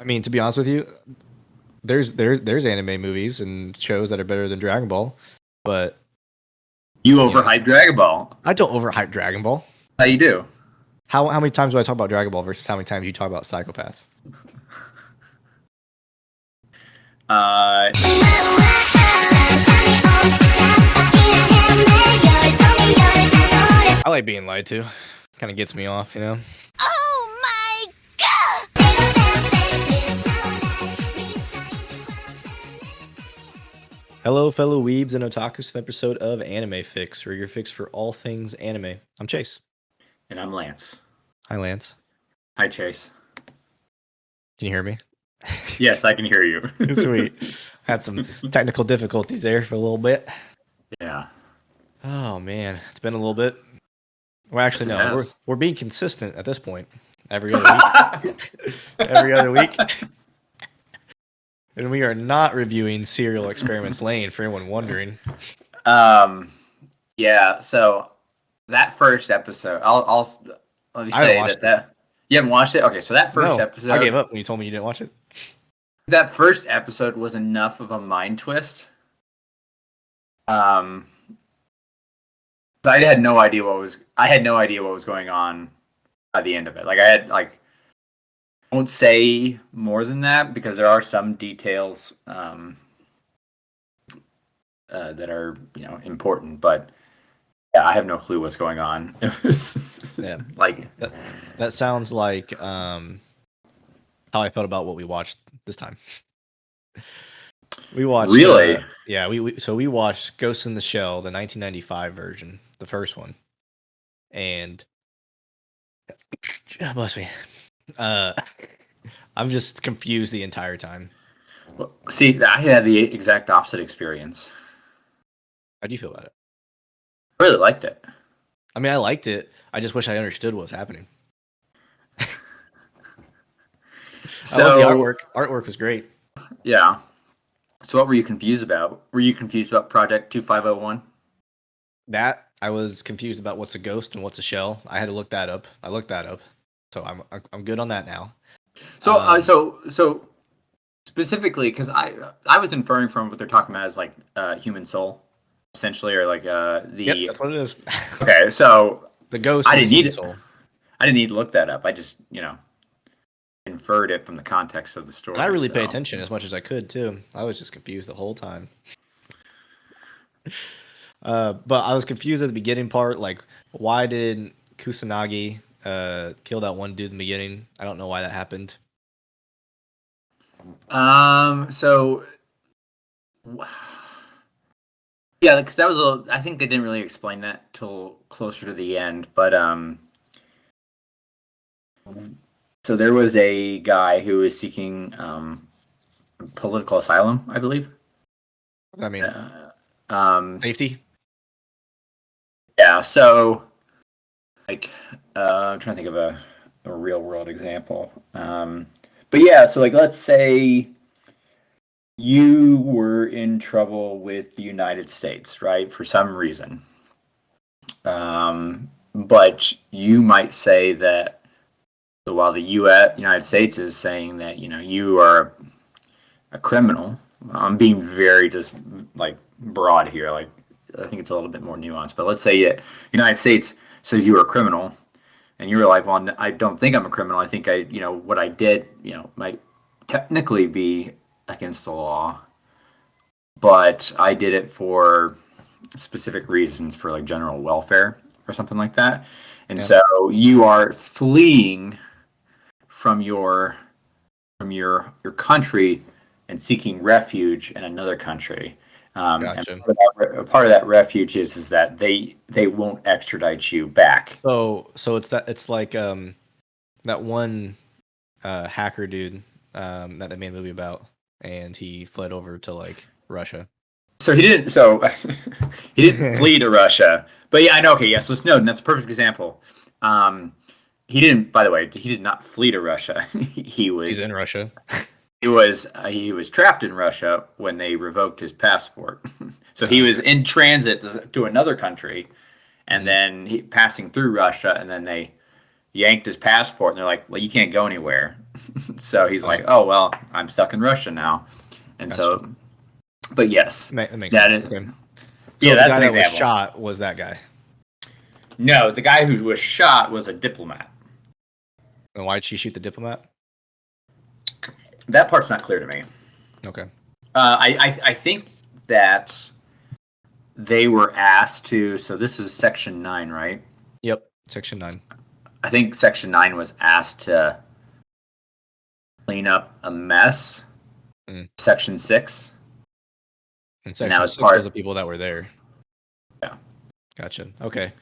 I mean, to be honest with you, there's anime movies and shows that are better than Dragon Ball, but You overhype Dragon Ball. I don't overhype Dragon Ball. How you do? How many times do I talk about Dragon Ball versus how many times you talk about Psychopaths? Uh, I like being lied to. Kind of gets me off, you know? Oh my god! Hello, fellow weebs and otakus, an episode of Anime Fix, where your fix for all things anime. I'm Chase. and I'm Lance. Hi, Lance. Hi, Chase. Can you hear me? Yes, I can hear you. Sweet. Had some technical difficulties there for a little bit. Yeah. Oh, man. It's been a little bit. Well, actually, Yes, it no. has. We're being consistent at this point. Every other week. Every other week. And we are not reviewing Serial Experiments Lane, for anyone wondering. Yeah. So that first episode, I'll let me I haven't say watched that you haven't watched it. Okay, so that first No, episode, I gave up when you told me you didn't watch it. that first episode was enough of a mind twist. I had no idea what was going on by the end of it. Like I won't say more than that because there are some details that are important, but yeah, I have no clue what's going on. It was Yeah. like That sounds like how I felt about what we watched this time. We watched Really? Yeah, we watched Ghost in the Shell, the 1995 version, the first one. And bless me. I'm just confused the entire time. see, I had the exact opposite experience. How do you feel about it? I really liked it. I mean, I liked it. I just wish I understood what was happening. So I love the artwork. Artwork was great. yeah. So what were you confused about? Were you confused about Project 2501? That I was confused about what's a ghost and what's a shell. I had to look that up. I looked that up, so I'm good on that now. So so specifically, because I was inferring from what they're talking about as like human soul, essentially, or like the Yep, that's what it is. okay. So The ghost. I and didn't the need it. soul. I didn't need to look that up. I just inferred it from the context of the story. And I really paid so. attention as much as I could too. I was just confused the whole time. But I was confused at the beginning part. Like, why did Kusanagi kill that one dude in the beginning? I don't know why that happened. So yeah, because that was I think they didn't really explain that till closer to the end, but so there was a guy who was seeking political asylum, I believe. I mean, safety. Yeah, so like I'm trying to think of a real world example. But yeah, so like let's say you were in trouble with the United States, right, for some reason. But you might say that while the United States is saying that you are a criminal. I'm being very just like broad here. Like I think it's a little bit more nuanced. But let's say the United States says you are a criminal, and you're like, well, I don't think I'm a criminal. I think what I did, might technically be against the law, but I did it for specific reasons, for like general welfare or something like that. And so you are fleeing from your country and seeking refuge in another country. Gotcha. And part of that refuge is that they won't extradite you back. So it's like that one hacker dude that they made a movie about, and he fled over to like Russia. So he didn't. So he didn't flee to Russia. But yeah, I know. Okay, yeah. So Snowden, that's a perfect example. He didn't. By the way, he did not flee to Russia. He's in Russia. He was trapped in Russia when they revoked his passport. So he was in transit to another country, and then passing through Russia, and then they yanked his passport, and they're like, "Well, you can't go anywhere." So he's like, "Oh well, I'm stuck in Russia now," and Gotcha. so, but yes, That makes that sense. is, Okay. yeah, So the that's guy an that was example. shot was that guy. No, the guy who was shot was a diplomat. And why'd she shoot the diplomat? That part's not clear to me. Okay. I think that they were asked to. So this is Section 9, right? Yep. Section 9. I think Section 9 was asked to clean up a mess. Section 6. And Section 6 was the people that were there. Yeah. Gotcha. Okay.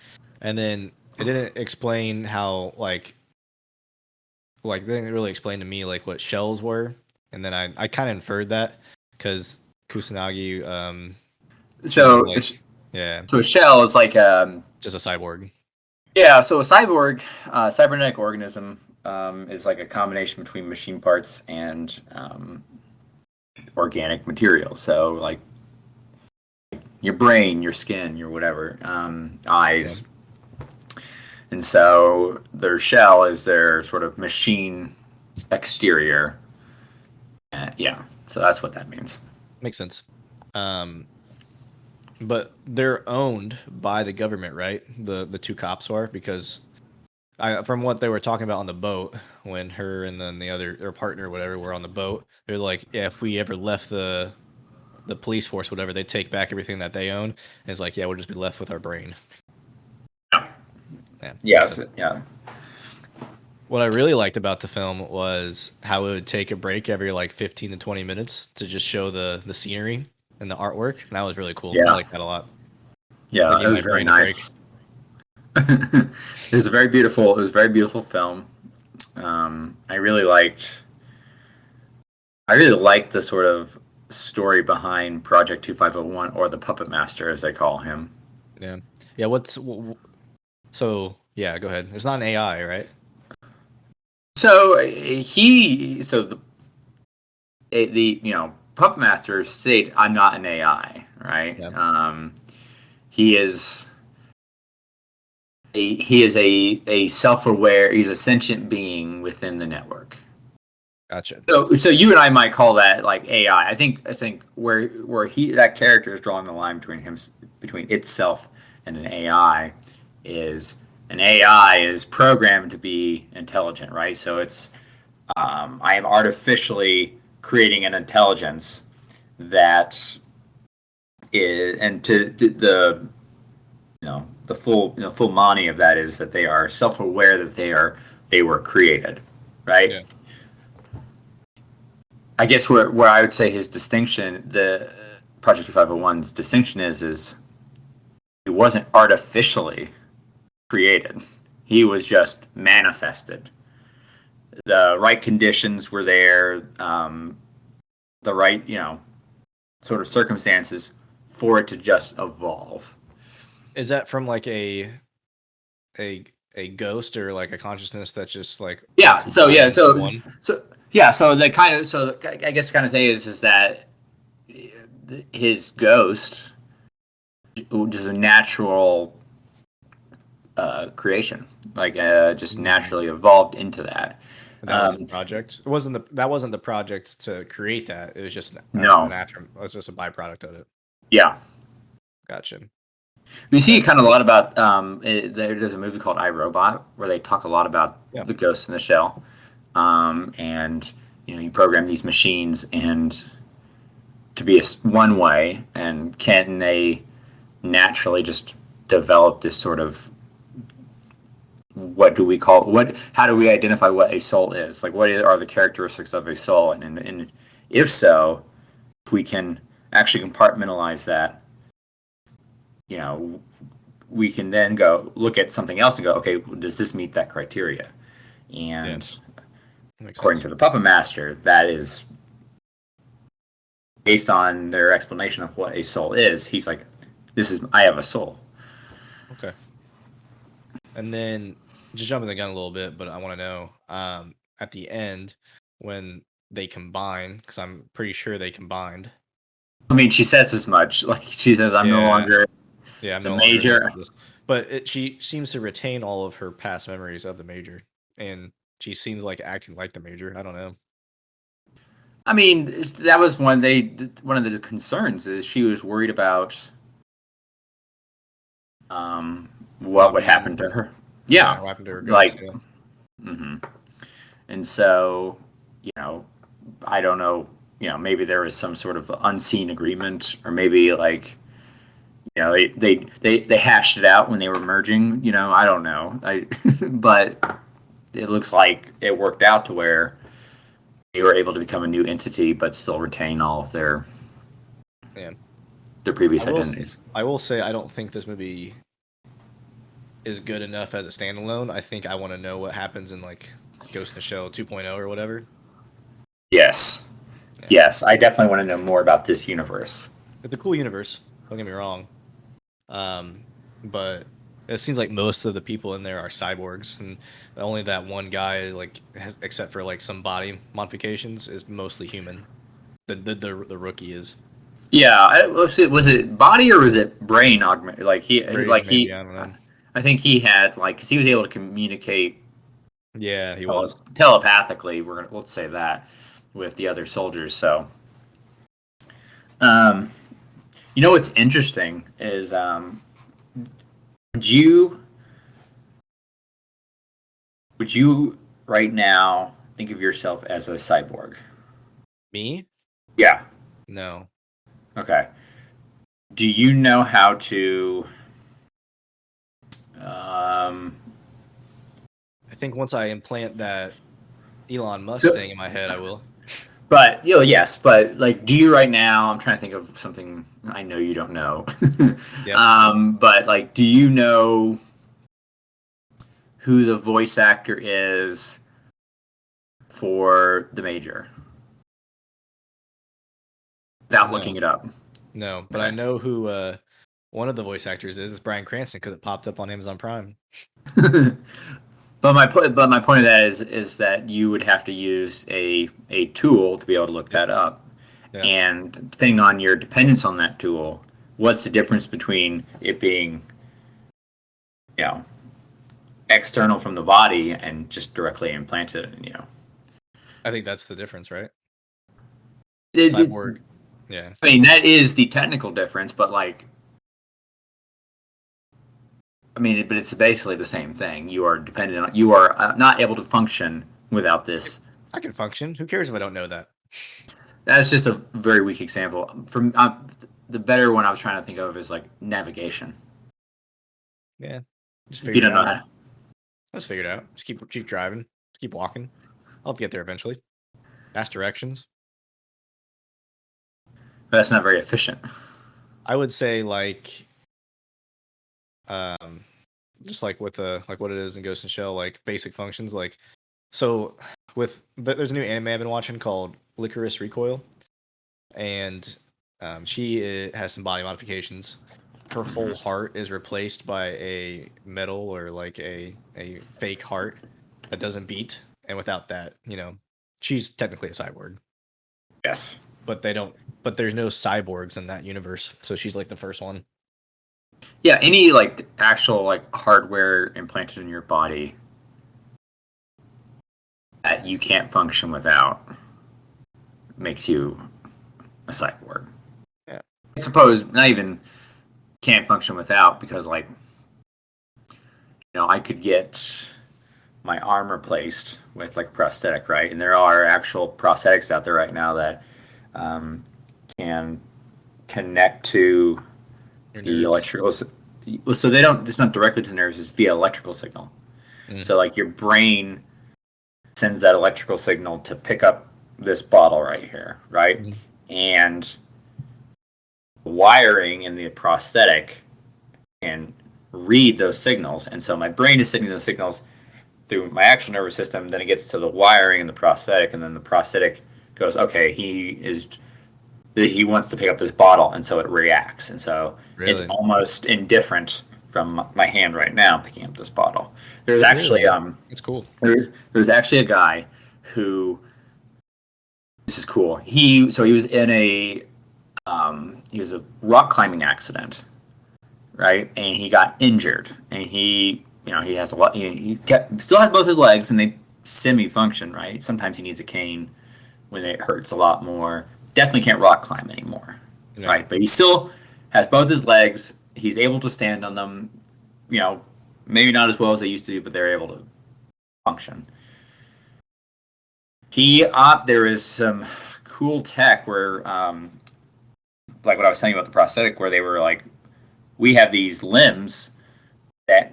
And then it didn't explain how like they didn't really explain to me like what shells were, and then I kind of inferred that because Kusanagi So like, yeah, so a shell is like just a cyborg. Yeah, so a cyborg, cybernetic organism, is like a combination between machine parts and organic material. So like your brain, your skin, your whatever, eyes. Yeah. And so their shell is their sort of machine exterior. Yeah, so that's what that means. Makes sense. But they're owned by the government, right? The two cops are, because from what they were talking about on the boat, when her and then their partner, whatever, were on the boat, they're like, yeah, if we ever left the police force, whatever, they take back everything that they own. And it's like, yeah, we'll just be left with our brain. Yeah. Yes. Yeah. What I really liked about the film was how it would take a break every like 15 to 20 minutes to just show the scenery and the artwork. And that was really cool. Yeah. I like that a lot. Yeah, it was very nice. It was a very beautiful film. I really liked the sort of story behind Project 2501, or the Puppet Master, as they call him. Yeah. Yeah. So yeah, go ahead. It's not an AI, right? So the Puppet Master said, "I'm not an AI," right? Yeah. He is a self-aware. He's a sentient being within the network. Gotcha. So you and I might call that like AI. I think where that character is drawing the line between itself and an AI is an AI is programmed to be intelligent, right? So it's I am artificially creating an intelligence that is, and to the the full money of that is that they are self-aware that they were created, right? Yeah. I guess where I would say his distinction, the Project 2501's distinction is he wasn't artificially created. He was just manifested. The right conditions were there, the right, sort of circumstances for it to just evolve. Is that from like a ghost or like a consciousness that's just like so they kind of, so I guess kind of say is that his ghost is a natural creation, like just naturally evolved into that. That was the project. That wasn't the project to create that. It was just it was just a byproduct of it. Yeah. Gotcha. We see kind of a lot about there's a movie called I, Robot where they talk a lot about the ghost in the shell, and you program these machines and to be one way, and can they naturally just develop this sort of, what do we call how do we identify what a soul is? Like, what are the characteristics of a soul, and if so, if we can actually compartmentalize that, we can then go look at something else and go, okay, does this meet that criteria? And according to the Puppet Master, that is based on their explanation of what a soul is. He's like, I have a soul. Okay. And then just jumping the gun a little bit, but I want to know at the end when they combine, because I'm pretty sure they combined. I mean, she says as much. Like, she says, "I'm no longer." Yeah, I'm the no major. longer But she seems to retain all of her past memories of the Major, and she seems like acting like the Major. I don't know. I mean, that was one of the concerns is she was worried about what would happen to her. Yeah, what happened to her ghost? like, Yeah. And so, I don't know, maybe there was some sort of unseen agreement, or maybe like, they hashed it out when they were merging. I don't know. But it looks like it worked out to where they were able to become a new entity, but still retain all of their previous identities. I will say I don't think this movie is good enough as a standalone. I think I want to know what happens in like Ghost in the Shell 2.0 or whatever. Yes. Yeah. Yes, I definitely want to know more about this universe. It's a cool universe. Don't get me wrong. But it seems like most of the people in there are cyborgs, and only that one guy, like, except for like some body modifications, is mostly human. The rookie is. Yeah, was it body or was it brain augment? Like maybe, I don't know. I think he had because he was able to communicate. Yeah, he was telepathically. Let's say that with the other soldiers. So, what's interesting is would you right now think of yourself as a cyborg? Me? Yeah. No. Okay. Do you know how to? I think once I implant that Elon Musk thing in my head, I will. But yes, but do you right now? I'm trying to think of something I know you don't know. Yep. But do you know who the voice actor is for the Major? Without looking it up. No, but I know who one of the voice actors is. It's Bryan Cranston because it popped up on Amazon Prime. But my point of that is that you would have to use a tool to be able to look that up, and depending on your dependence on that tool, what's the difference between it being, external from the body and just directly implanted? I think that's the difference, right? Cyborg. Yeah. I mean, that is the technical difference, but but it's basically the same thing. You are dependent on. You are not able to function without this. I can function. Who cares if I don't know that? That's just a very weak example. From the better one I was trying to think of is navigation. Yeah. Just if you don't know how. Let's figure it out. Just keep driving. Just keep walking. I'll get there eventually. Ask directions. That's not very efficient. I would say just like with what it is in Ghost in the Shell, basic functions, so there's a new anime I've been watching called Licorice Recoil, and she has some body modifications. Her whole heart is replaced by a metal or a fake heart that doesn't beat, and without that, she's technically a cyborg. Yes. But there's no cyborgs in that universe, so she's the first one. Yeah, any actual hardware implanted in your body that you can't function without makes you a cyborg. Yeah. I suppose not even can't function without, because I could get my arm replaced with prosthetic, right? And there are actual prosthetics out there right now that can connect to the electrical. So they don't. It's not directly to nerves. It's via electrical signal. So your brain sends that electrical signal to pick up this bottle right here, right? And wiring in the prosthetic can read those signals, and so my brain is sending those signals through my actual nervous system. Then it gets to the wiring in the prosthetic, and then the prosthetic goes, okay, he wants to pick up this bottle, and so it reacts, and so it's almost indifferent from my hand right now picking up this bottle. There's actually it's cool. There's actually a guy who, this is cool. He was in a rock climbing accident, right? And he got injured, and he has a lot. Still has both his legs, and they semi-function, right? Sometimes he needs a cane when it hurts a lot more. Definitely can't rock climb anymore, right? But he still has both his legs. He's able to stand on them. Maybe not as well as they used to, but they're able to function. There is some cool tech where, like what I was telling you about the prosthetic, where they were like, we have these limbs that,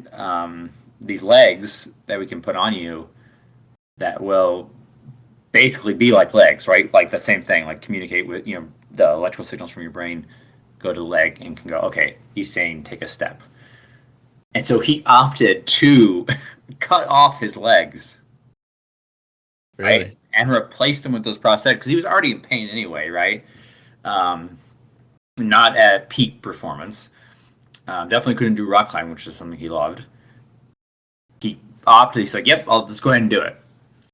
these legs that we can put on you that will basically be like legs, right? Like the same thing, like communicate with, the electrical signals from your brain go to the leg and can go, okay, he's saying take a step. And so he opted to cut off his legs. Really? Right? And replaced them with those prosthetics because he was already in pain anyway, right? Not at peak performance. Definitely couldn't do rock climbing, which is something he loved. He opted, he's like, yep, I'll just go ahead and do it.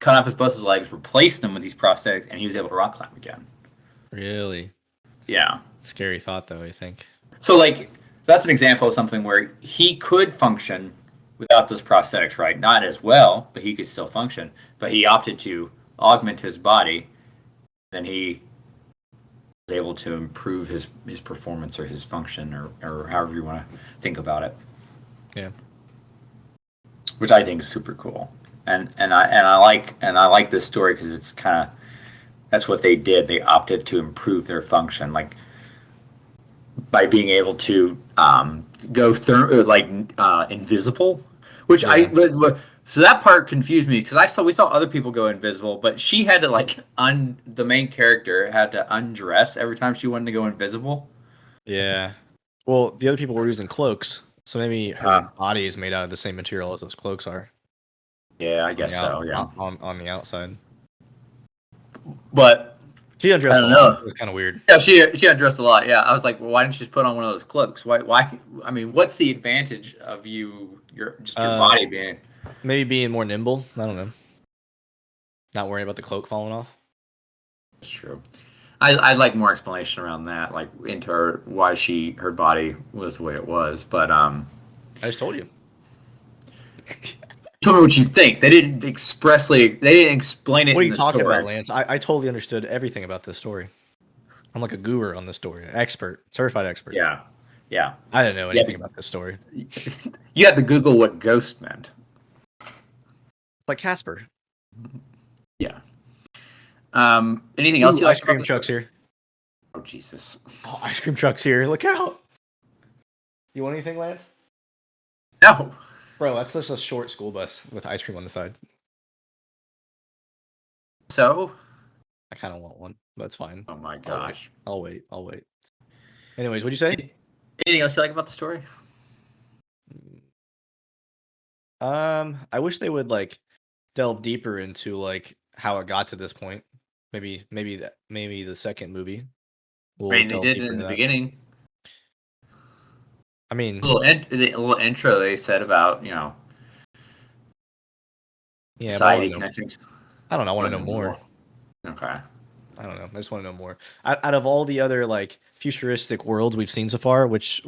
Cut off both his legs, replaced them with these prosthetics, and he was able to rock climb again. Really? Yeah. Scary thought, though, I think. So, that's an example of something where he could function without those prosthetics, right? Not as well, but he could still function. But he opted to augment his body, then he was able to improve his performance or his function or however you want to think about it. Yeah. Which I think is super cool. And I like this story because it's kind of, that's what they did. They opted to improve their function, like by being able to go through invisible, which so that part confused me because we saw other people go invisible, but she had to the main character had to undress every time she wanted to go invisible. Yeah. Well, the other people were using cloaks, so maybe her body is made out of the same material as those cloaks are. Yeah, I guess so. Yeah, on the outside. But she undressed a lot. It was kind of weird. Yeah, she undressed a lot. Yeah, I was like, well, why didn't you just put on one of those cloaks? Why? I mean, what's the advantage of your body being? Maybe being more nimble. I don't know. Not worrying about the cloak falling off. That's true. I'd like more explanation around that, like into why her body was the way it was. But I just told you. Tell me what you think. They didn't explain it. What are you talking about, Lance? I totally understood everything about this story. I'm like a guru on this story, expert, certified expert. Yeah. I didn't know anything about this story. You had to Google what ghost meant. Like Casper. Yeah. Anything else you like? Ice cream truck's here. Oh Jesus! Oh, ice cream truck's here. Look out! You want anything, Lance? No. Bro, that's just a short school bus with ice cream on the side. So? I kind of want one, but it's fine. Oh my gosh. I'll wait. Anyways, what'd you say? Anything else you like about the story? I wish they would delve deeper into how it got to this point. Maybe the second movie. They did in the beginning. I mean, the little intro they said about society connections. I don't know. I want to know more. Okay. I don't know. I just want to know more. Out of all the other futuristic worlds we've seen so far, which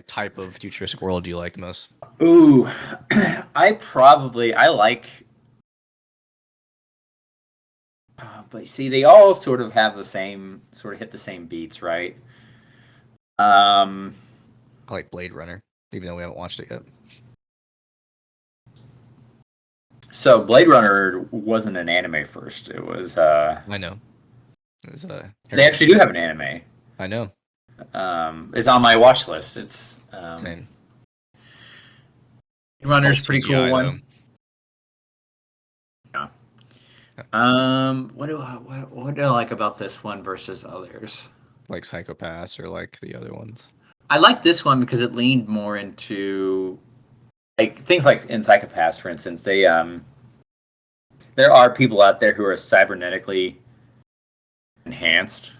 type of futuristic world do you like the most? Ooh, I like. But see, they all sort of have the same, hit the same beats, right? I like Blade Runner, even though we haven't watched it yet. So Blade Runner wasn't an anime first. It was. I know. It was, they actually do have an anime. I know. It's on my watch list. It's same. Blade Runner's a pretty cool one. Yeah. What do I like about this one versus others? Like Psychopaths or the other ones. I like this one because it leaned more into things like in Psychopaths, for instance. They there are people out there who are cybernetically enhanced,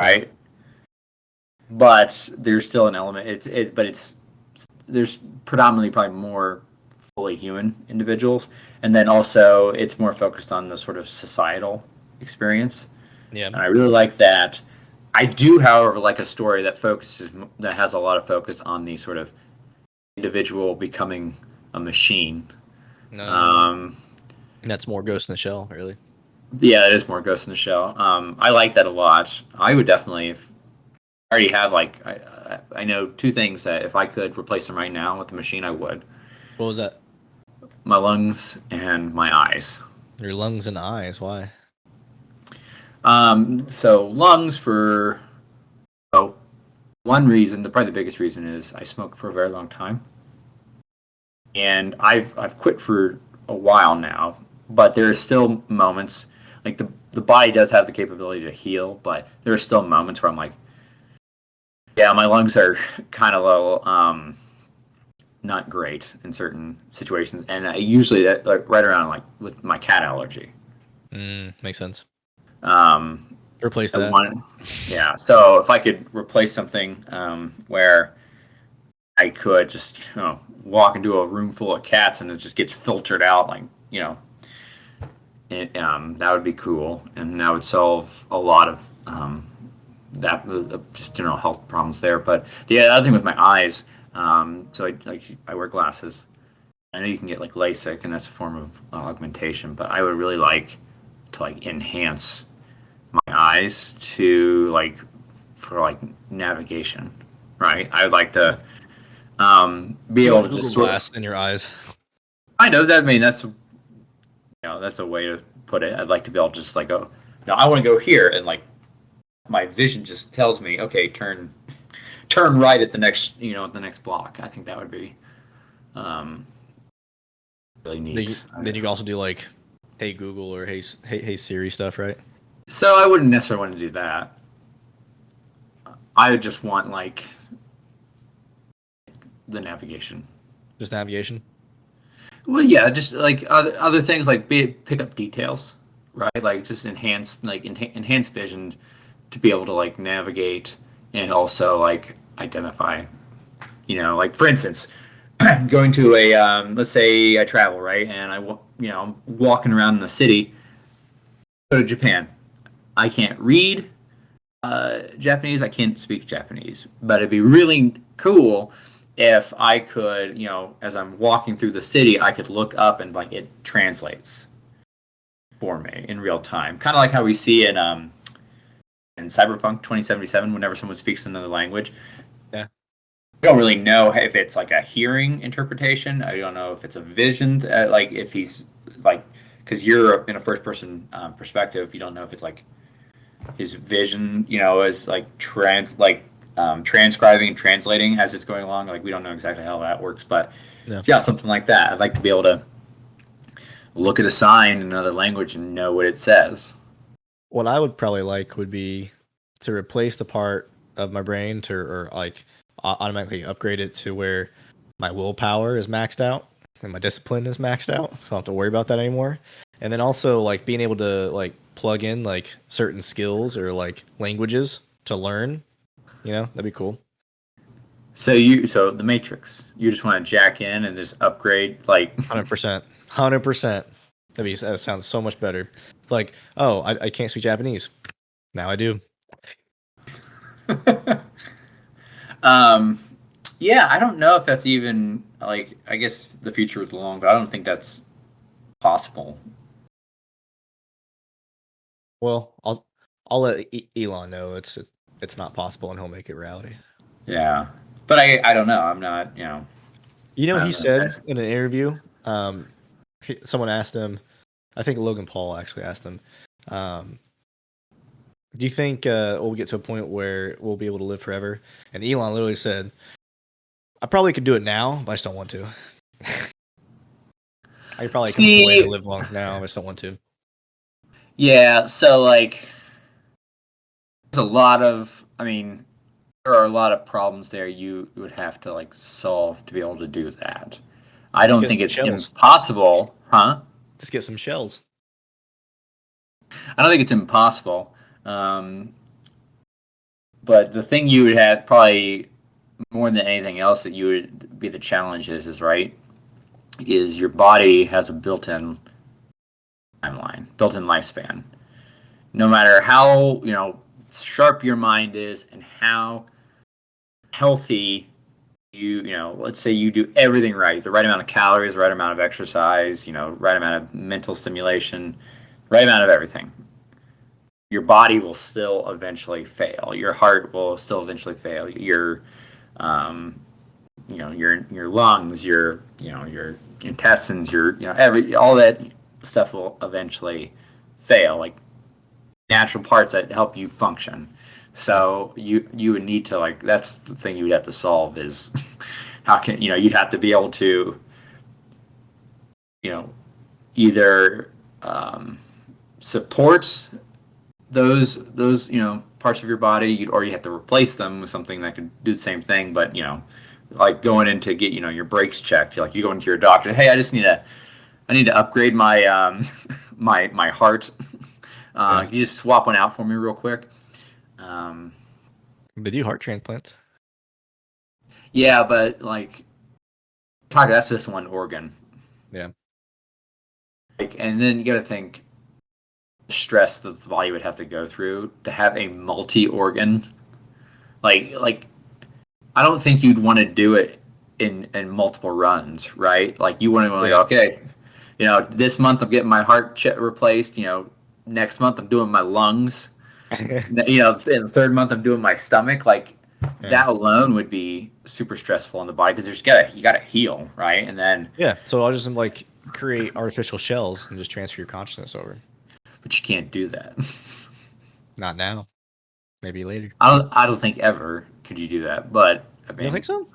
right? But there's still an element. There's predominantly probably more fully human individuals, and then also it's more focused on the sort of societal experience. Yeah, and I really like that. I do, however, like a story that has a lot of focus on the sort of individual becoming a machine. No, that's more Ghost in the Shell, really. Yeah, it is more Ghost in the Shell. I like that a lot. I would definitely, if I already have like, I know two things that if I could replace them right now with the machine, I would. What was that? My lungs and my eyes. Your lungs and eyes. Why? So lungs for, oh, one reason, probably the biggest reason is I smoked for a very long time. And I've quit for a while now, but there are still moments like the body does have the capability to heal, but there are still moments where I'm like, yeah, my lungs are kind of low, not great in certain situations, and I usually that like right around like with my cat allergy. Makes sense. Um, Replace I that. want, yeah. So if I could replace something where I could just walk into a room full of cats and it just gets filtered out, like that would be cool, and that would solve a lot of that just general health problems there. But the other thing with my eyes, so I wear glasses. I know you can get like LASIK, and that's a form of augmentation, but I would really like to like enhance my eyes to like for like navigation, right? I would like to be So you able want to Google just Glass in your eyes? I know that. I mean, that's a way to put it. I'd like to be able to just like go. No, I want to go here, and like my vision just tells me, okay, turn right at the next block. I think that would be um, really neat. Then you can also do like, hey Google or hey Siri stuff, right? So I wouldn't necessarily want to do that. I would just want like the navigation. Just navigation. Well, yeah, just like other things like pick up details, right? Like just enhanced vision to be able to like navigate and also like identify. Like for instance, going to a let's say I travel, right, and I'm walking around in the city. Go to Japan. I can't read Japanese. I can't speak Japanese, but it'd be really cool if I could, as I'm walking through the city, I could look up and like it translates for me in real time, kind of like how we see in Cyberpunk 2077 whenever someone speaks another language. Yeah. I don't really know if it's like a hearing interpretation. I don't know if it's a vision, like if he's like, because you're in a first person perspective, you don't know if it's like his vision, is like transcribing and translating as it's going along. Like we don't know exactly how that works, but yeah, something like that. I'd like to be able to look at a sign in another language and know what it says. What I would probably like would be to replace the part of my brain or like automatically upgrade it to where my willpower is maxed out and my discipline is maxed out, so I don't have to worry about that anymore. And then also like being able to like plug in like certain skills or like languages to learn, that'd be cool. So the Matrix, you just want to jack in and just upgrade like 100%. That sounds so much better. Like, oh, I can't speak Japanese. Now I do. Yeah, I don't know if that's even like. I guess the future is long, but I don't think that's possible. Well, I'll let Elon know it's not possible, and he'll make it reality. Yeah, but I don't know. I'm not. He said in an interview, someone asked him, I think Logan Paul actually asked him, do you think we'll get to a point where we'll be able to live forever? And Elon literally said, I probably could do it now, but I just don't want to. I could probably come up with a way to live long now, I just don't want to. Yeah, so like there's there are a lot of problems there you would have to like solve to be able to do that. I don't think it's impossible, huh? Just get some shells. I don't think it's impossible. But the thing you would have probably more than anything else that you would be the challenge is your body has a built-in timeline, built-in lifespan. No matter how, sharp your mind is and how healthy you know, let's say you do everything right, the right amount of calories, the right amount of exercise, you know, right amount of mental stimulation, right amount of everything. Your body will still eventually fail. Your heart will still eventually fail. Um, your lungs, your intestines, all that stuff will eventually fail. Like natural parts that help you function. So you would need to like that's the thing you would have to solve is how can you'd have to be able to you know either support those parts of your body, or you have to replace them with something that could do the same thing. But like going in to get your brakes checked, like you go into your doctor, hey, I need to upgrade my my heart. Can you just swap one out for me real quick? They do heart transplants. Yeah, but like, that's just one organ. Yeah. Like, and then you got to think stress that the body would have to go through to have a multi-organ. Like I don't think you'd want to do it in multiple runs, right? Like you want to like, okay, this month I'm getting my heart replaced. Next month I'm doing my lungs. In the third month I'm doing my stomach. Like that alone would be super stressful on the body because you gotta heal, right? And then so I'll just like create artificial shells and just transfer your consciousness over. But you can't do that. Not now. Maybe later. I don't think ever could you do that. But I mean, you don't think so?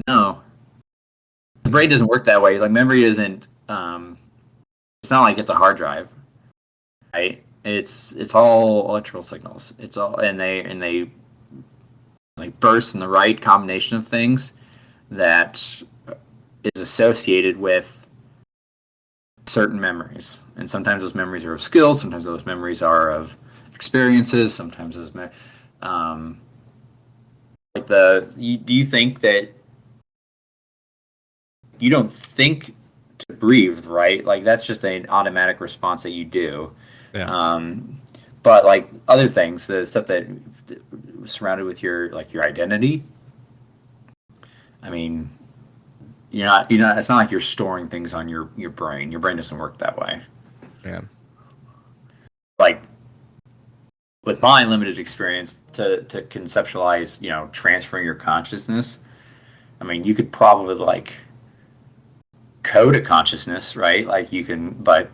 No. The brain doesn't work that way. Like memory isn't. It's not like it's a hard drive, right? It's all electrical signals. It's all and they like burst in the right combination of things that is associated with certain memories. And sometimes those memories are of skills. Sometimes those memories are of experiences. Sometimes those do you think that you don't think to breathe, right? Like that's just an automatic response that you do. But like other things, the stuff that surrounded with your identity. I mean, it's not like you're storing things on your brain. Your brain doesn't work that way. Yeah. Like with my limited experience to conceptualize, transferring your consciousness. I mean, you could probably like code a consciousness, right? Like you can, but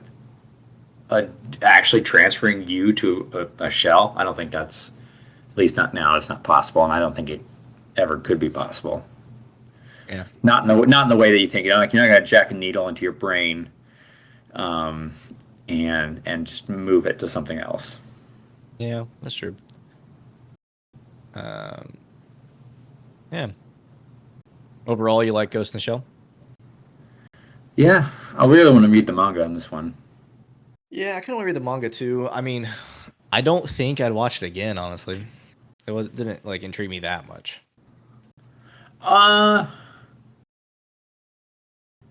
actually transferring you to a shell, I don't think that's, at least not now, it's not possible, and I don't think it ever could be possible. Yeah. Not in the way that you think. Like you're not gonna jack a needle into your brain, and just move it to something else. Yeah, that's true. Yeah. Overall, you like Ghost in the Shell? Yeah, I really want to read the manga on this one. Yeah, I kind of want to read the manga too. I mean, I don't think I'd watch it again, honestly. It didn't like intrigue me that much.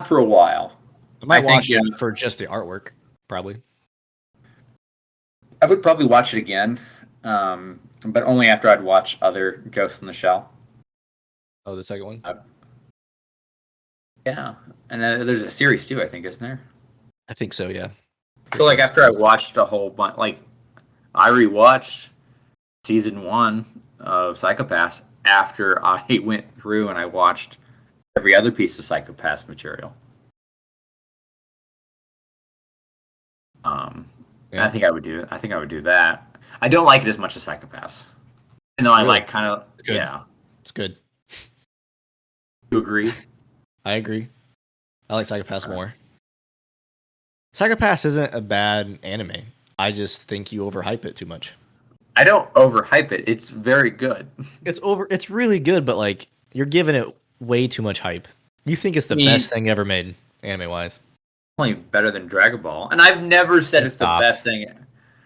For a while. I might watch it for just the artwork, probably. I would probably watch it again, but only after I'd watch other Ghost in the Shell. Oh, the second one? Yeah, and there's a series too, I think, isn't there? I think so, yeah. So like after I watched a whole bunch, like I rewatched season 1 of Psycho-Pass after I went through and I watched every other piece of Psycho-Pass material. Yeah. I think I would do that. I don't like it as much as Psycho-Pass. Even though I like kind of It's good. You agree? I agree. I like Psycho-Pass more. Psycho-Pass isn't a bad anime. I just think you overhype it too much. I don't overhype it. It's very good. It's really good, but like you're giving it way too much hype. You think it's the best thing ever made, anime-wise. Only better than Dragon Ball, and I've never said it's the best thing.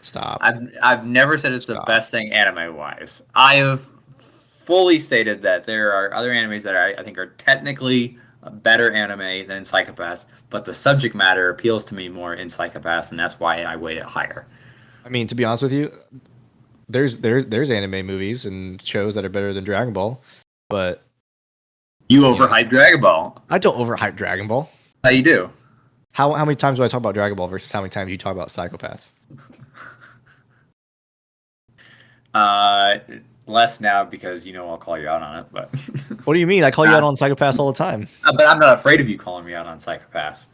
Stop. I've never said it's the best thing anime-wise. I have fully stated that there are other animes that I think are technically a better anime than Psycho-Pass, but the subject matter appeals to me more in Psycho-Pass, and that's why I weight it higher. I mean, to be honest with you, there's anime movies and shows that are better than Dragon Ball, but You overhype Dragon Ball. I don't overhype Dragon Ball. How you do? How many times do I talk about Dragon Ball versus how many times you talk about Psychopaths? Less now because I'll call you out on it. But What do you mean? I call you out on Psychopaths all the time. but I'm not afraid of you calling me out on Psychopaths.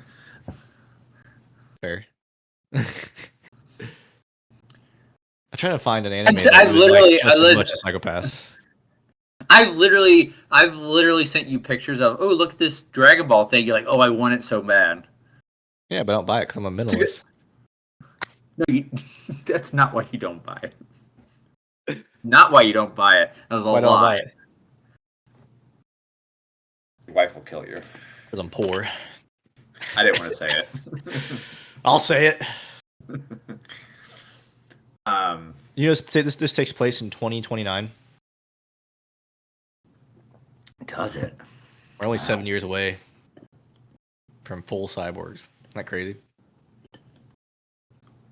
Fair. I'm trying to find an anime I've literally just as much as Psychopaths. I've literally sent you pictures of, oh, look at this Dragon Ball thing. You're like, oh, I want it so bad. Yeah, but I don't buy it because I'm a minimalist. No, that's not why you don't buy it. Not why you don't buy it. That was a Why don't I buy lie. it? Your wife will kill you. Because I'm poor. I didn't want to say it. I'll say it. This takes place in 2029. Does it? We're only 7 years away from full cyborgs. Isn't that crazy?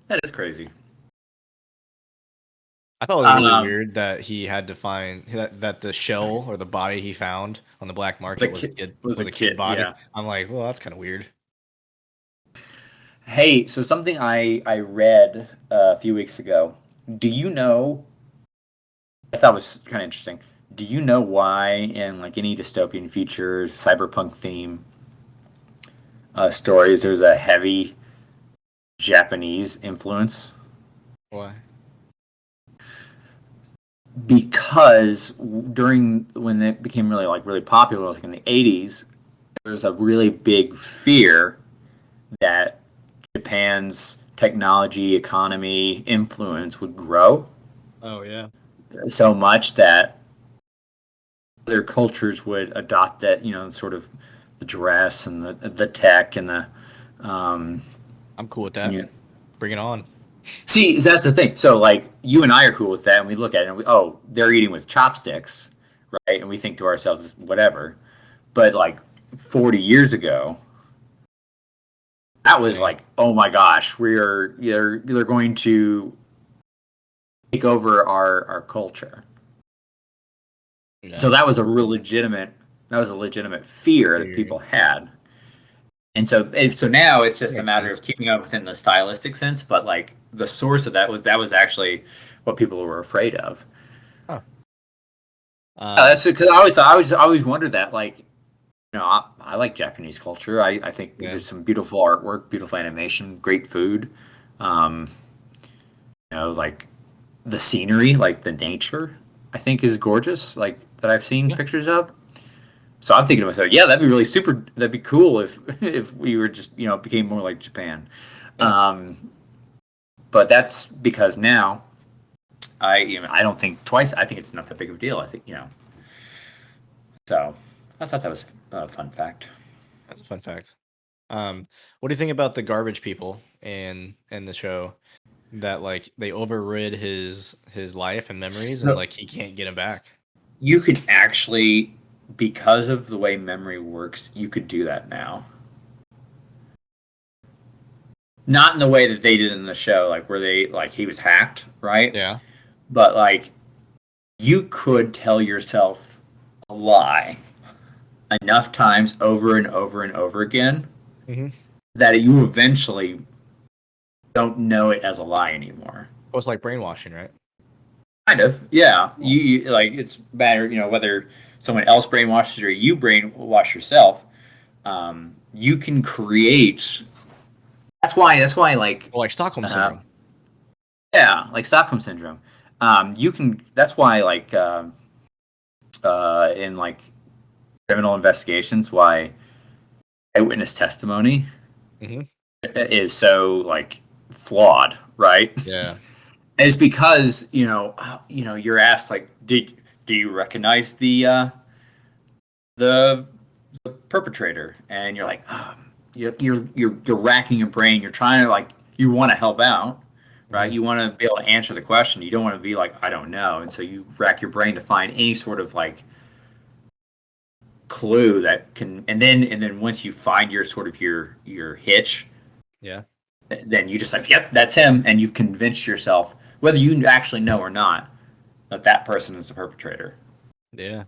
That is crazy. I thought it was really weird that he had to find that the shell or the body he found on the black market was a kid body. Yeah. I'm like, well, that's kind of weird. Hey, so something I read a few weeks ago. Do you know? I thought it was kind of interesting. Do you know why in like any dystopian futures, cyberpunk theme stories, there's a heavy Japanese influence? Why? Because when it became really popular, like in the 80s, there was a really big fear that Japan's technology, economy, influence would grow. Oh yeah. So much that other cultures would adopt that, sort of the dress and the tech and the. I'm cool with that. Bring it on. See, that's the thing. So, like, you and I are cool with that, and we look at it and they're eating with chopsticks, right? And we think to ourselves, whatever. But like 40 years ago, that was like, oh my gosh, they're going to take over our culture. Yeah. So that was a legitimate fear that people had. And so now it's just a matter of keeping up within the stylistic sense, but like the source of that was actually what people were afraid of. Huh. That's because I always wondered that, like, I like Japanese culture. I think there's some beautiful artwork, beautiful animation, great food. Like the scenery, like the nature, I think is gorgeous. Like that I've seen pictures of. So I'm thinking to myself, yeah, that'd be really super. That'd be cool if we were just became more like Japan. Yeah. But that's because now I don't think twice. I think it's not that big of a deal. I think So I thought that was a fun fact. That's a fun fact. What do you think about the garbage people in the show that like they overrid his life and memories and like he can't get them back? You could actually, because of the way memory works, you could do that now. Not in the way that they did in the show, like where he was hacked, right? Yeah. But like you could tell yourself a lie enough times over and over and over again that you eventually don't know it as a lie anymore. Well, it's like brainwashing, right? Kind of, yeah. You like it's matter, whether someone else brainwashes or you brainwash yourself. You can create. That's why, like Stockholm syndrome. Yeah, like Stockholm syndrome. You can. That's why, like, in like criminal investigations, why eyewitness testimony is so like flawed, right? Yeah. It's because you're asked like, do you recognize the perpetrator, and you're like, you're racking your brain. You're trying to like, you want to help out, right? You want to be able to answer the question. You don't want to be like, I don't know, and so you rack your brain to find any sort of like clue that can, and then once you find your sort of your hitch, yeah, then you just like, yep, that's him, and you've convinced yourself whether you actually know or not that that person is the perpetrator. Yeah.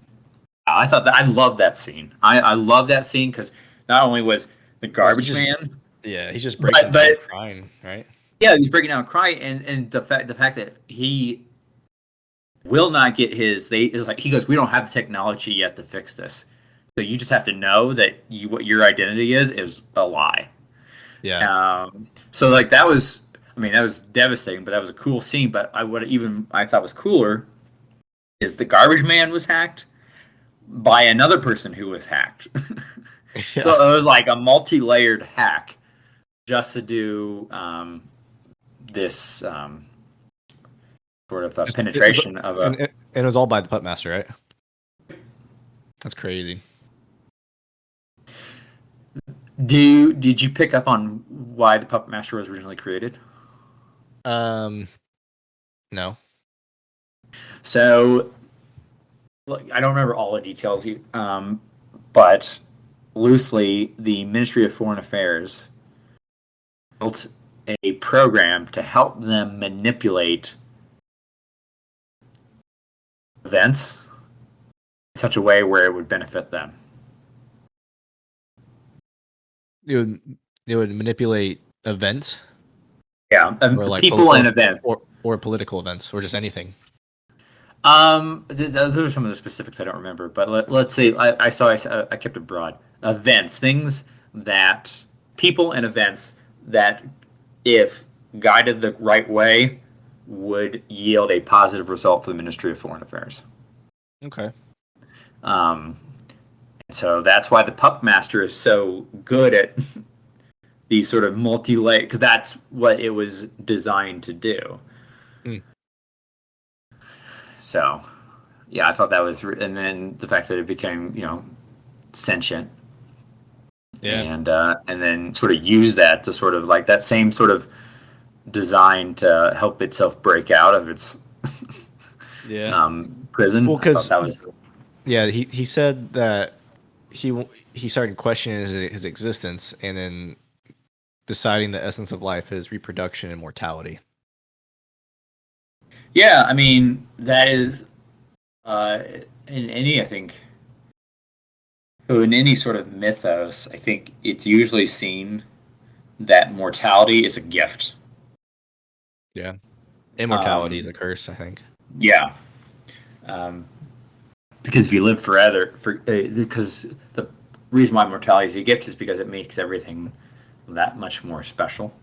I thought that I love that scene. I love that scene because not only was the Well, he's garbage just man, he's just breaking down but crying, right? yeah, he's breaking down crying, and the fact that he will not get his they is like he goes, we don't have the technology yet to fix this, so you just have to know that what your identity is a lie. Yeah. So like that was, I mean, that was devastating, but that was a cool scene. But I thought was cooler is the garbage man was hacked by another person who was hacked. So Yeah. it was like a multi-layered hack just to do this sort of a Just penetration of a. and it was all by the Pup Master, right? That's crazy. Did you pick up on why the Puppet Master was originally created? No. So, look, I don't remember all the details, but loosely, the Ministry of Foreign Affairs built a program to help them manipulate events in such a way where it would benefit them. It would manipulate events Yeah, or like people and events. or political events or just anything. Those are some of the specifics I don't remember, but let's say I kept it broad. Events, things that people and events that, if guided the right way, would yield a positive result for the Ministry of Foreign Affairs. Okay. So that's why the Pup Master is so good at these sort of multi-layer, because that's what it was designed to do. Mm. So, yeah, I thought that was, and then the fact that it became, sentient, Yeah. and then sort of use that to sort of like that same sort of design to help itself break out of its prison. Well, because that was he said that he started questioning his existence and then deciding the essence of life is reproduction and mortality. Yeah, I mean that is in any, I think, so in any sort of mythos, I think it's usually seen that mortality is a gift. Yeah. Immortality is a curse, I think. Yeah. Because if you live forever, because the reason why mortality is a gift is because it makes everything that much more special.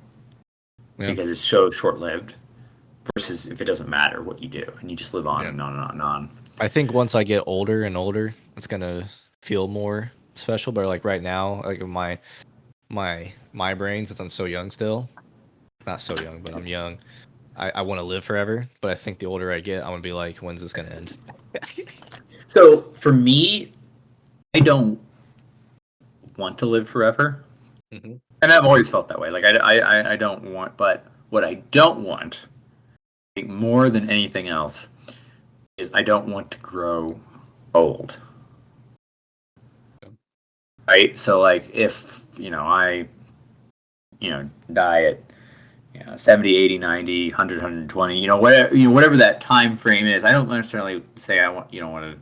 Yeah. Because it's so short-lived. Versus if it doesn't matter what you do and you just live on and on and on and on. I think once I get older and older, it's gonna feel more special. But like right now, like my brain, since I'm so young still, not so young, but I'm young. I want to live forever, but I think the older I get, I'm gonna be like, when's this gonna end? So for me, I don't want to live forever, and I've always felt that way. Like I don't want, but what I don't want, I think more than anything else, is I don't want to grow old. Right? So like if, I die at 70, 80, 90, 100, 120, whatever that time frame is. I don't necessarily say I want to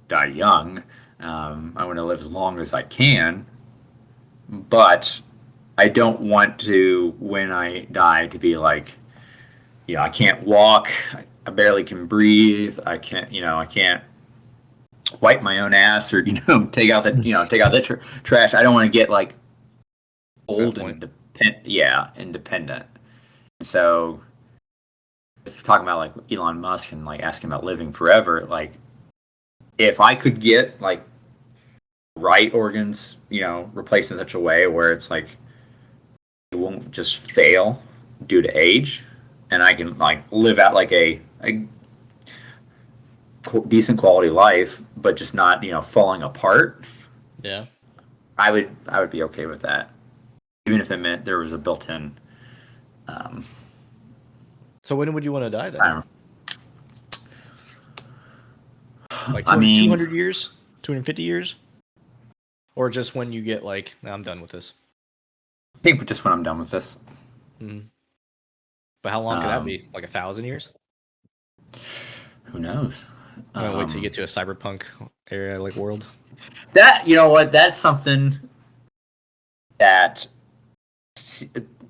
die young. I want to live as long as I can, but I don't want to, when I die, to be like, I can't walk, I barely can breathe, I can't wipe my own ass or take out the trash. I don't want to get like old and independent. So talking about like Elon Musk and like asking about living forever, like if I could get like right organs, replaced in such a way where it's like it won't just fail due to age, and I can like live out like a decent quality life, but just not falling apart. Yeah, I would be okay with that, even if it meant there was a built-in. So when would you want to die then? Like 200 years, 250 years, or just when you get like, I'm done with this. I think just when I'm done with this. Mm-hmm. But how long could that be? Like 1,000 years? Who knows? I'm gonna wait till you get to a cyberpunk area like world. That, you know what? That's something that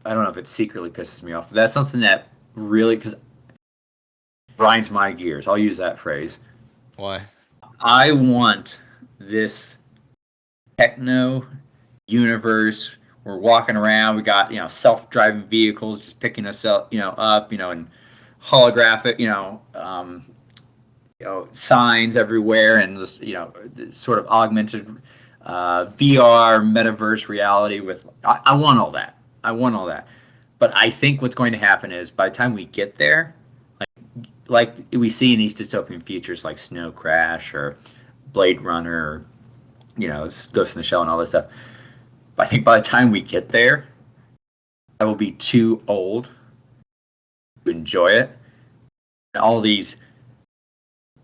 I don't know if it secretly pisses me off. But that's something that really, because grinds my gears. I'll use that phrase. Why? I want this techno universe. We're walking around. We got self-driving vehicles just picking us up, and holographic, signs everywhere, and just sort of augmented VR metaverse reality. I want all that. I want all that. But I think what's going to happen is by the time we get there, like we see in these dystopian futures like Snow Crash or Blade Runner, or, Ghost in the Shell and all this stuff. I think by the time we get there, I will be too old to enjoy it. And all these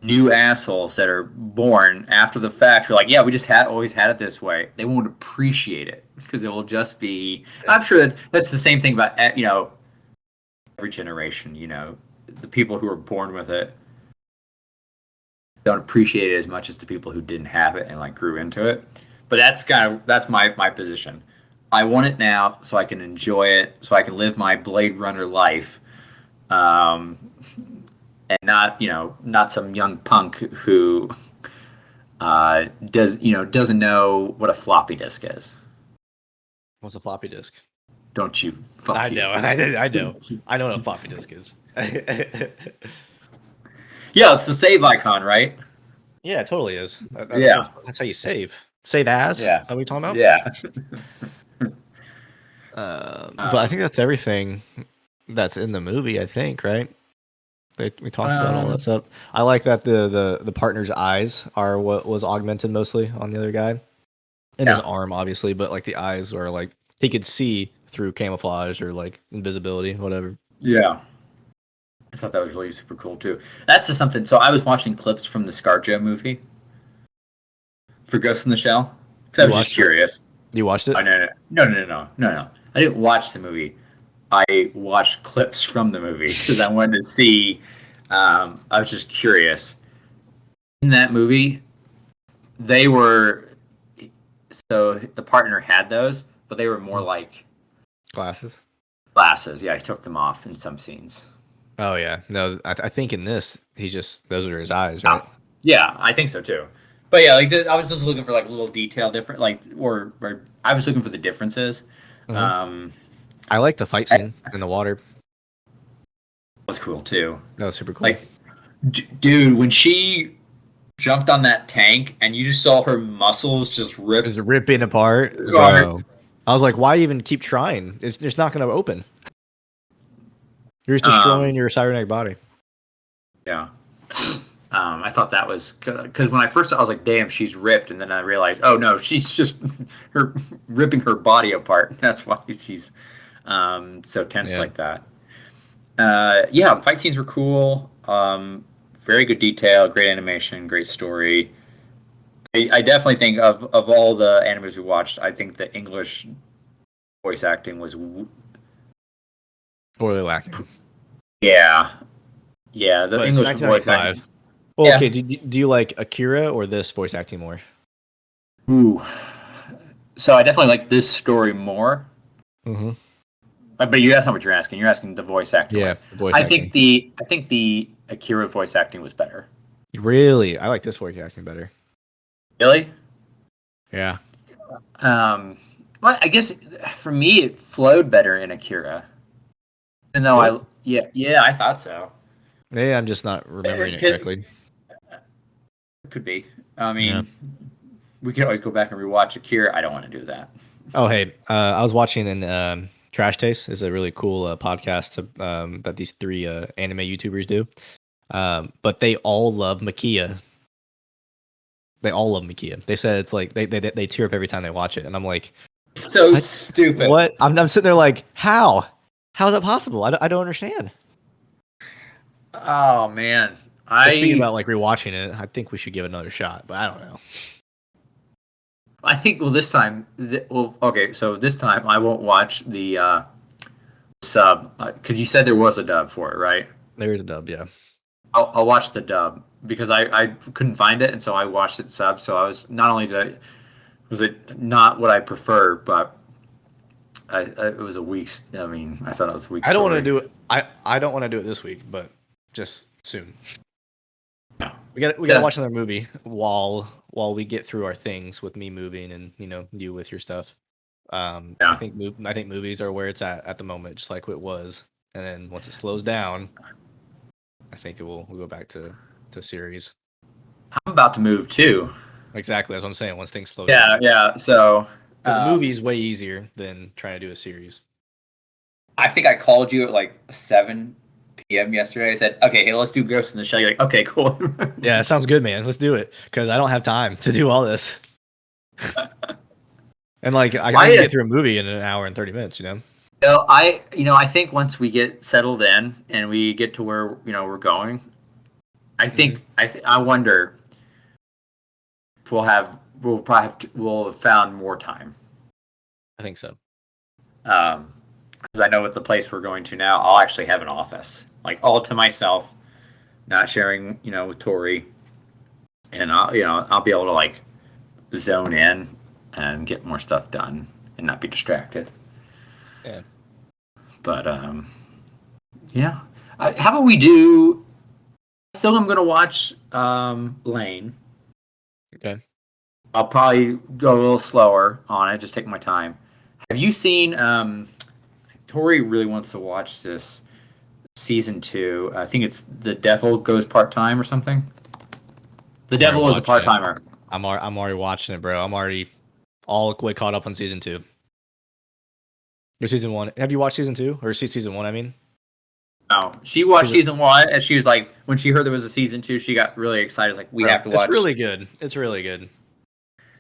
new assholes that are born after the fact are like, yeah, we just always had it this way. They won't appreciate it because it will just be. I'm sure that's the same thing about every generation. The people who are born with it don't appreciate it as much as the people who didn't have it and like grew into it. But that's my position. I want it now so I can enjoy it, so I can live my Blade Runner life, and not some young punk who doesn't know what a floppy disk is. What's a floppy disk? Don't you? I know. I know. I know what a floppy disk is. Yeah, it's the save icon, right? Yeah, it totally is. Yeah. That's how you save. Save as? Yeah. Are we talking about? Yeah. But I think that's everything that's in the movie, I think, right? We talked about all that stuff. I like that the partner's eyes are what was augmented mostly on the other guy. And his arm, obviously, but like the eyes are like he could see through camouflage or like invisibility, whatever. Yeah. I thought that was really super cool too. That's just something. So I was watching clips from the ScarJo movie for Ghost in the Shell because I was just curious. You watched it? No. I didn't watch the movie. I watched clips from the movie because I wanted to see. I was just curious. In that movie, they were so the partner had those, but they were more like glasses. Glasses, yeah. He took them off in some scenes. Oh yeah, no. I think in this, those are his eyes, right? Yeah, I think so too. But yeah, like I was just looking for like little detail different, like or I was looking for the differences. Mm-hmm. I like the fight scene in the water. That was cool too. That was super cool. Like, dude, when she jumped on that tank and you just saw her muscles just ripping apart. Bro. I was like, why even keep trying? It's not going to open. You're just destroying your cybernetic body. Yeah. I thought that was because when I first saw, I was like, "Damn, she's ripped," and then I realized, "Oh no, she's just ripping her body apart." That's why she's so tense like that. Yeah, the fight scenes were cool. Very good detail, great animation, great story. I definitely think of all the animes we watched, I think the English voice acting was really lacking. Yeah, the English voice acting. Well, yeah. Okay, do you like Akira or this voice acting more? Ooh. So I definitely like this story more. Mm-hmm. But that's not what you're asking. You're asking the voice acting. Yeah, voice acting. I think the Akira voice acting was better. Really? I like this voice acting better. Really? Yeah. Well, I guess for me it flowed better in Akira. Even though I thought so. Maybe I'm just not remembering it correctly. It could be. I mean, we can always go back and rewatch Akira. I don't want to do that. Oh, hey, I was watching in Trash Taste. Is a really cool podcast that these three anime YouTubers do. But they all love Makia. They all love Makia. They said it's like they tear up every time they watch it, and I'm like, so stupid. What? I'm sitting there like, how? How is that possible? I don't understand. Oh man, Speaking about like rewatching it, I think we should give it another shot, but I don't know. I think this time. Okay, so this time I won't watch the sub, because you said there was a dub for it, right? There is a dub, yeah. I'll watch the dub because I couldn't find it, and so I watched it sub. So I was not only was it not what I prefer, but it was a week's. I mean, I thought it was a week's. I don't want to story. do it. I don't want to do it this week, but just soon. No. We gotta watch another movie while we get through our things with me moving and you with your stuff. Yeah. I think movies are where it's at the moment, just like it was. And then once it slows down, I think we'll go back to series. I'm about to move too. Exactly, that's what I'm saying. Once things slow down. Yeah. So because a movie is way easier than trying to do a series. I think I called you at like 7 p.m. yesterday. I said, "Okay, hey, let's do Ghost in the Shell." You're like, "Okay, cool." Yeah, it sounds good, man. Let's do it because I don't have time to do all this. And like I can get through a movie in an hour and 30 minutes, I think once we get settled in and we get to where we're going, I think I wonder if we'll have found more time. I think so. Because I know with the place we're going to now, I'll actually have an office, like all to myself, not sharing, with Tori, and I'll be able to like zone in and get more stuff done and not be distracted. Yeah. But yeah. How about we do? Still, I'm gonna watch Lane. Okay. I'll probably go a little slower on it. Just take my time. Have you seen? Tori really wants to watch this season 2. I think it's The Devil Goes Part Time or something. The Devil is a part timer. I'm already watching it, bro. I'm already all the way caught up on season 2. Or season 1. Have you watched season 2 or season 1? I mean. No, she watched season 1, and she was like, when she heard there was a season 2, she got really excited. Like, we have to watch. It's really good. It's really good.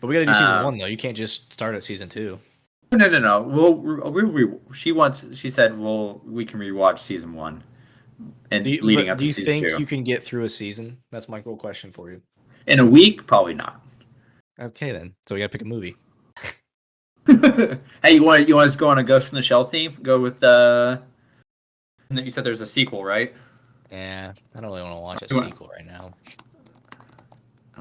But we got to do season 1 though. You can't just start at season 2. No. She said, we can rewatch season 1, and leading up to season 2. Do you think you can get through a season? That's my cool question for you. In a week, probably not. Okay then. So we got to pick a movie. Hey, you want us to go on a Ghost in the Shell theme? Go with you said there's a sequel, right? Yeah, I don't really want to watch a sequel right now.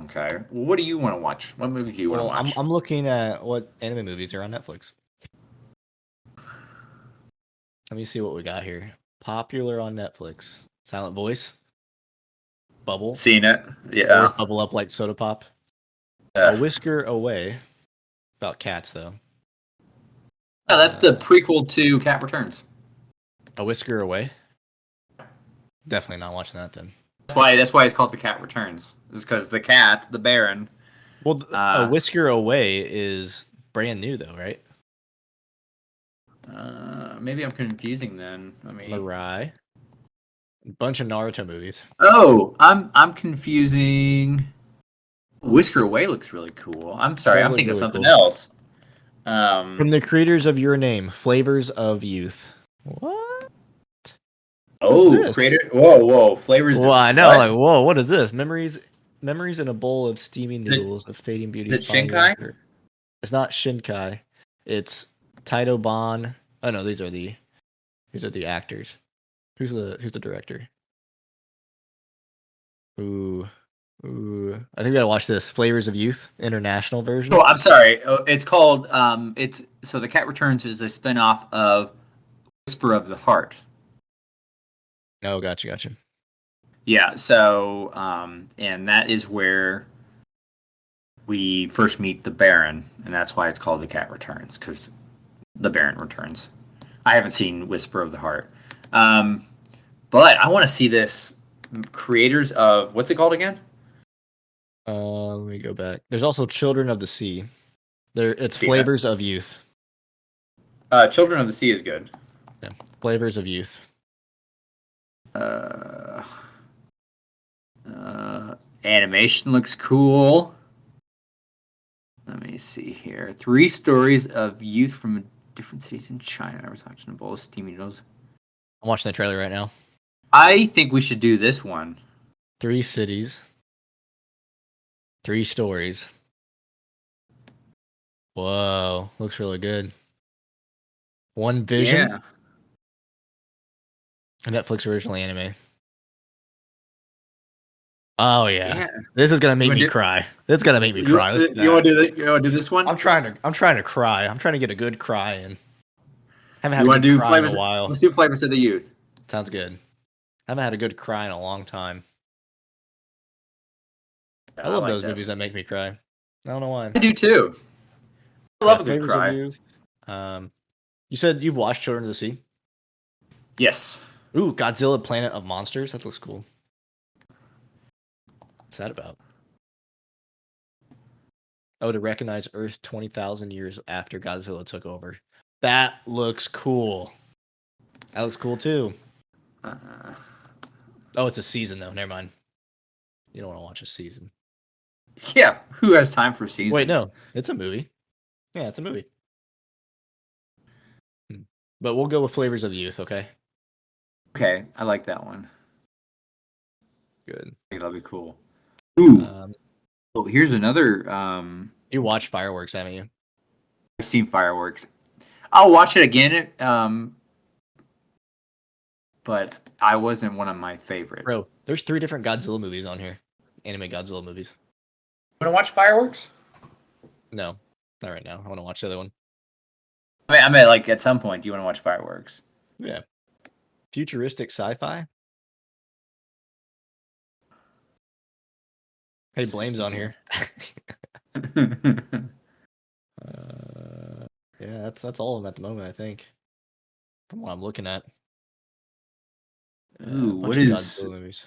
Okay. Well, what do you want to watch? What movie do you want to watch? I'm looking at what anime movies are on Netflix. Let me see what we got here. Popular on Netflix. Silent Voice. Bubble. Seen it. Yeah. Or Bubble Up like Soda Pop. A Whisker Away. About cats, though. Oh, that's the prequel to Cat Returns. A Whisker Away? Definitely not watching that then. That's why it's called The Cat Returns. It's because the cat, the Baron. Well, A Whisker Away is brand new though, right? Maybe I'm confusing then. I mean, Mirai. A bunch of Naruto movies. Oh, I'm confusing. Whisker Away looks really cool. I'm sorry, I'm thinking of something else. From the creators of Your Name, Flavors of Youth. What? Creator. Whoa, Flavors. Well, I know. Like, whoa, what is this? Memories in a bowl of steaming noodles of fading beauty. Is it Shinkai? It's not Shinkai. It's Taito Ban. Oh no, these are the actors. Who's the director? Ooh. I think we gotta watch this. Flavors of Youth, international version. Oh, I'm sorry. It's called The Cat Returns is a spinoff of Whisper of the Heart. Oh, gotcha. Yeah, so and that is where we first meet the Baron, and that's why it's called The Cat Returns, because the Baron returns. I haven't seen Whisper of the Heart. But I want to see this. Creators of, what's it called again? Let me go back. There's also Children of the Sea. It's Flavors of Youth. Children of the Sea is good. Yeah, Flavors of Youth. Animation looks cool. Let me see here. 3 stories of youth from different cities in China. I was watching a bowl of steamy noodles. I'm watching the trailer right now. I think we should do this one. 3 cities. 3 stories. Whoa, looks really good. One vision. Yeah. A Netflix original anime. Oh yeah. Yeah. This is gonna make wanna me do- cry. It's gonna make me cry. Let's do You want that. to do You want to do this one? I'm trying to cry. I'm trying to get a good cry in. Haven't had You a want good to do cry in a flavors? while. Let's do flavors of the youth. Sounds good. Haven't had a good cry in a long time. I love like those movies this. that make me cry. I don't know why. I do too. I love a good Flavors of cry. Youth. You said you've watched Children of the Sea? Yes. Ooh, Godzilla Planet of Monsters. That looks cool. What's that about? Oh, to recognize Earth 20,000 years after Godzilla took over. That looks cool. That looks cool too. Oh, it's a season though. Never mind. You don't want to watch a season. Yeah. Who has time for seasons? Wait, no. It's a movie. Yeah, it's a movie. But we'll go with Flavors of Youth, okay? Okay, I like that one. Good. I think that'll be cool. Ooh. Um, Oh, here's another. you watched Fireworks, haven't you? I've seen Fireworks. I'll watch it again. But I wasn't one of my favorite. Bro, there's 3 different Godzilla movies on here. Anime Godzilla movies. Want to watch Fireworks? No, not right now. I want to watch the other one. I mean, like at some point, do you want to watch Fireworks? Yeah. Futuristic sci-fi. Hey, Blame's on here. Yeah, that's all of them at the moment, I think. From what I'm looking at. Ooh, Bunch what of is Godzilla movies.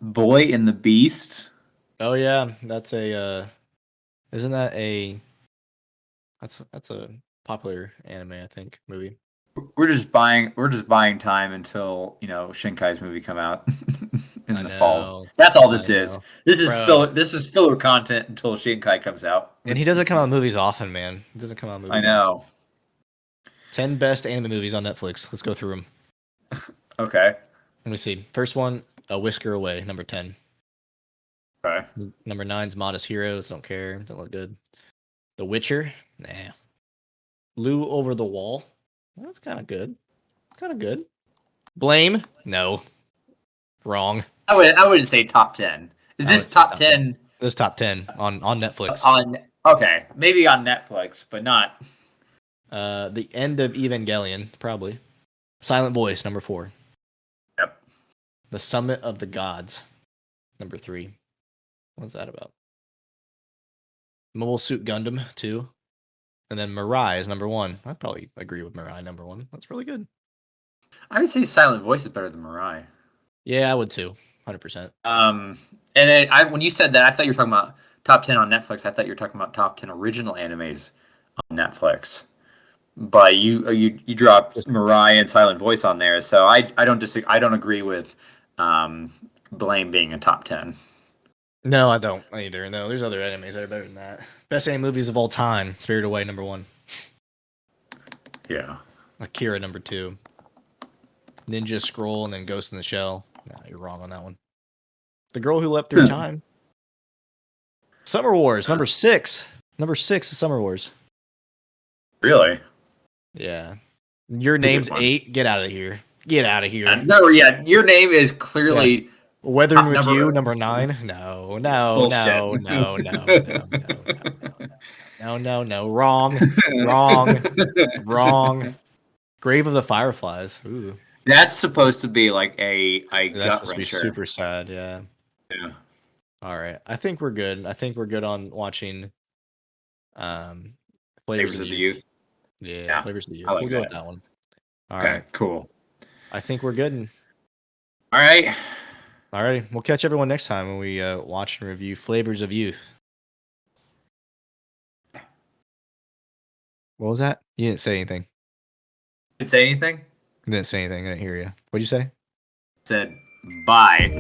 Boy and the Beast? Oh yeah, that's a isn't that a that's a popular anime, I think, movie. We're just buying time until Shinkai's movie come out in the fall. That's all this is. This is filler content until Shinkai comes out. And he doesn't come out with movies often, man. He doesn't come out with movies. I know. 10 best anime movies on Netflix. Let's go through them. Okay. Let me see. First one, A Whisker Away, number 10. Okay. Number 9's Modest Heroes. Don't care. Don't look good. The Witcher. Nah. Lou Over the Wall. That's kind of good. Kind of good. Blame. No. Wrong. I wouldn't say top 10. Is this top 10? This top 10 on Netflix. Okay, maybe on Netflix, but not. The End of Evangelion, probably. Silent Voice, number 4. Yep. The Summit of the Gods, number 3. What's that about? Mobile Suit Gundam, 2. And then Mirai is number 1. I'd probably agree with Mirai, number 1. That's really good. I would say Silent Voice is better than Mirai. Yeah, I would too. 100%. And when you said that, I thought you were talking about top 10 on Netflix. I thought you were talking about top 10 original animes on Netflix. But you dropped Mirai and Silent Voice on there, so I don't agree with Blame being a top 10. No, I don't either. No, there's other animes that are better than that. Best anime movies of all time. Spirited Away, number 1. Yeah. Akira, number 2. Ninja Scroll, and then Ghost in the Shell. No, you're wrong on that one. The Girl Who Leapt Through Time. Summer Wars, number 6. Number 6 is Summer Wars. Really? Yeah. Your name's 8. Get out of here. Get out of here. No, yeah. Your name is clearly... Yeah. Weathering with You, number 9. No. No. Wrong. Grave of the Fireflies. Ooh. That's supposed to be like a That's gut supposed to be wrencher. super sad, yeah. Yeah. All right. I think we're good. I think we're good on watching Flavors of the Youth. Yeah, Flavors of the Youth. Like we'll go with that one. All okay, right. Cool. I think we're good. All right. Alrighty. We'll catch everyone next time when we watch and review Flavors of Youth. What was that? You didn't say anything. Didn't say anything? You didn't say anything. I didn't hear you. What'd you say? Said bye.